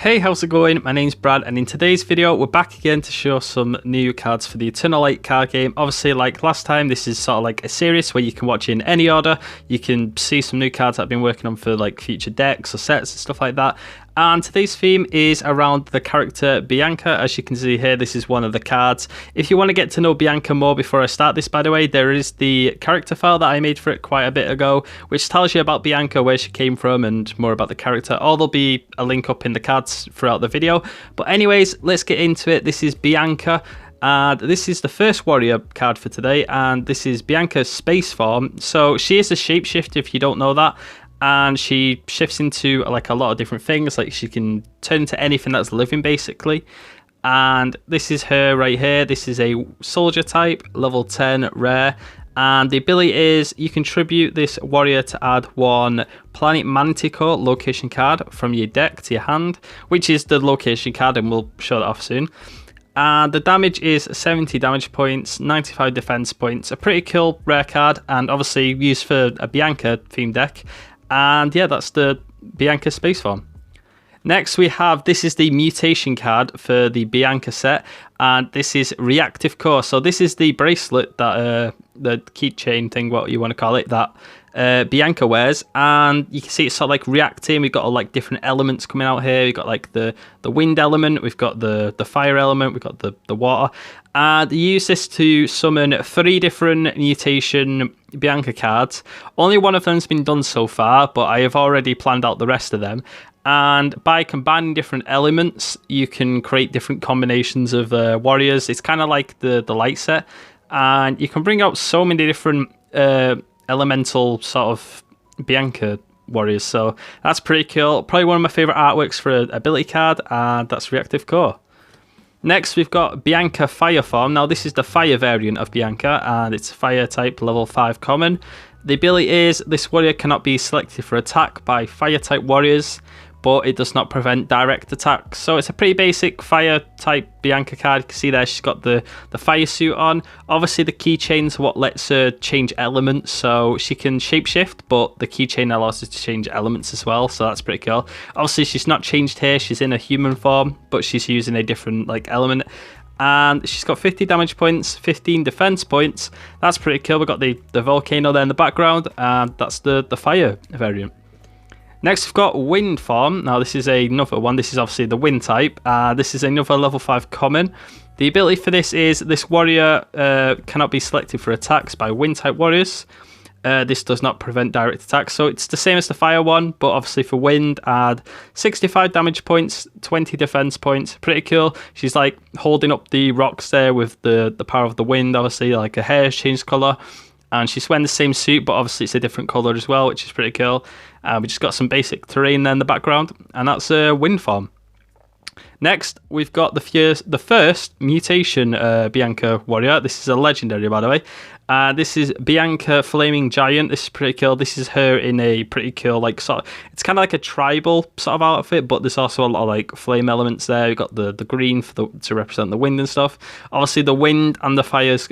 Hey, how's it going? My name's Brad, and in today's video we're back again to show some new cards for the Eternal Light card game. Obviously, like last time, this is sort of like a series where you can watch in any order. You can see some new cards that I've been working on for like future decks or sets and stuff like that. And today's theme is around the character Bianca. As you can see here, this is one of the cards. If you want to get to know Bianca more before I start this, by the way, there is the character file that I made for it quite a bit ago, which tells you about Bianca, where she came from, and more about the character. Or there'll be a link up in the cards throughout the video. But anyways, let's get into it. This is Bianca. And this is the first warrior card for today, and this is Bianca's space form. So she is a shapeshifter, if you don't know that. And she shifts into like a lot of different things, like she can turn into anything that's living basically. And this is her right here. This is a soldier type, level 10 rare. And the ability is you can tribute this warrior to add one Planet Manticore location card from your deck to your hand, which is the location card, and we'll show that off soon. And the damage is 70 damage points, 95 defense points. A pretty cool rare card, and obviously used for a Bianca themed deck. And yeah, that's the Bianca space form. Next we have, this is the Mutation card for the Bianca set, and this is Reactive Core. So this is the bracelet that, the keychain thing, what you want to call it, that Bianca wears, and you can see it's sort of like reacting. We've got all like different elements coming out here. We've got like the wind element, we've got the fire element, we've got the water. And you use this to summon 3 different Mutation Bianca cards. Only one of them's been done so far, but I have already planned out the rest of them. And by combining different elements, you can create different combinations of warriors. It's kind of like the light set, and you can bring out so many different elemental sort of Bianca warriors. So that's pretty cool. Probably one of my favorite artworks for an ability card, and that's Reactive Core. Next, we've got Bianca Fire form. Now, this is the fire variant of Bianca, and it's fire type, level 5 common. The ability is this warrior cannot be selected for attack by fire type warriors, but it does not prevent direct attacks. So it's a pretty basic fire type Bianca card. You can see there she's got the fire suit on. Obviously the keychain's what lets her change elements, so she can shapeshift, but the keychain allows her to change elements as well, so that's pretty cool. Obviously she's not changed here, she's in a human form, but she's using a different like element. And she's got 50 damage points, 15 defense points. That's pretty cool. We've got the volcano there in the background, and that's the fire variant. Next, we've got Wind form. Now, this is another one. This is obviously the Wind type. This is another level 5 common. The ability for this is this warrior cannot be selected for attacks by Wind type warriors. This does not prevent direct attacks. So it's the same as the Fire one, but obviously for Wind, add 65 damage points, 20 defense points. Pretty cool. She's like holding up the rocks there with the power of the wind. Obviously, like her hair changed colour. And she's wearing the same suit, but obviously it's a different colour as well, which is pretty cool. We just got some basic terrain there in the background, and that's a Wind form. Next, we've got the first Mutation Bianca warrior. This is a legendary, by the way. This is Bianca Flaming Giant. This is pretty cool. This is her in a pretty cool, like, sort of, it's kind of like a tribal sort of outfit, but there's also a lot of like flame elements there. We've got the green to represent the wind and stuff. Obviously, the wind and the fires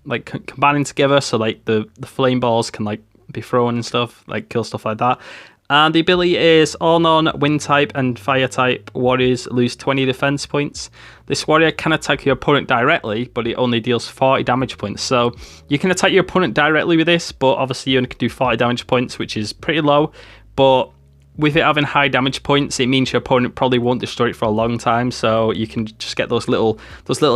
like combining together, so like the flame balls can like be thrown and stuff, like kill stuff like that. And the ability is all non-wind type and fire type warriors lose 20 defense points. This warrior can attack your opponent directly, but it only deals 40 damage points. So you can attack your opponent directly with this, but obviously you only can do 40 damage points, which is pretty low. But with it having high damage points, it means your opponent probably won't destroy it for a long time. So you can just get those little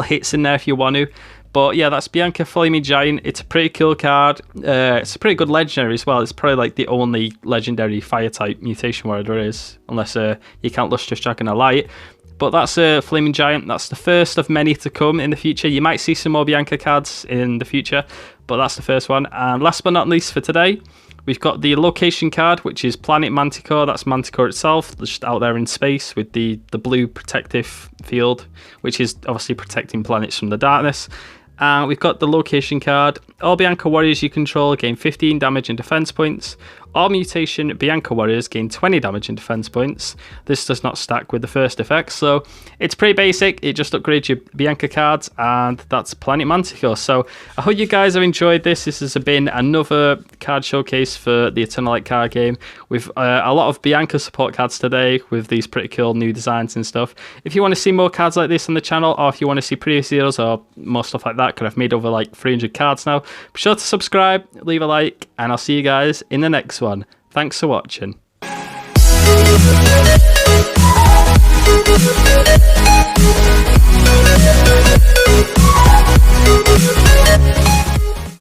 hits in there if you want to. But yeah, that's Bianca Flaming Giant. It's a pretty cool card. It's a pretty good legendary as well. It's probably like the only legendary fire type mutation warrior there is, unless you count Lustrous Dragon or Light. But that's a Flaming Giant. That's the first of many to come in the future. You might see some more Bianca cards in the future, but that's the first one. And last but not least for today, we've got the location card, which is Planet Manticore. That's Manticore itself, just out there in space with the blue protective field, which is obviously protecting planets from the darkness. And we've got the location card. All Bianca warriors you control gain 15 damage and defense points. All Mutation Bianca warriors gain 20 damage and defense points. This does not stack with the first effect, so it's pretty basic. It just upgrades your Bianca cards, and that's Planet Manticore. So I hope you guys have enjoyed this. This has been another card showcase for the Eternal Light card game with a lot of Bianca support cards today with these pretty cool new designs and stuff. If you want to see more cards like this on the channel, or if you want to see previous videos or more stuff like that, because I've made over like 300 cards now, be sure to subscribe, leave a like, and I'll see you guys in the next one. Thanks for watching.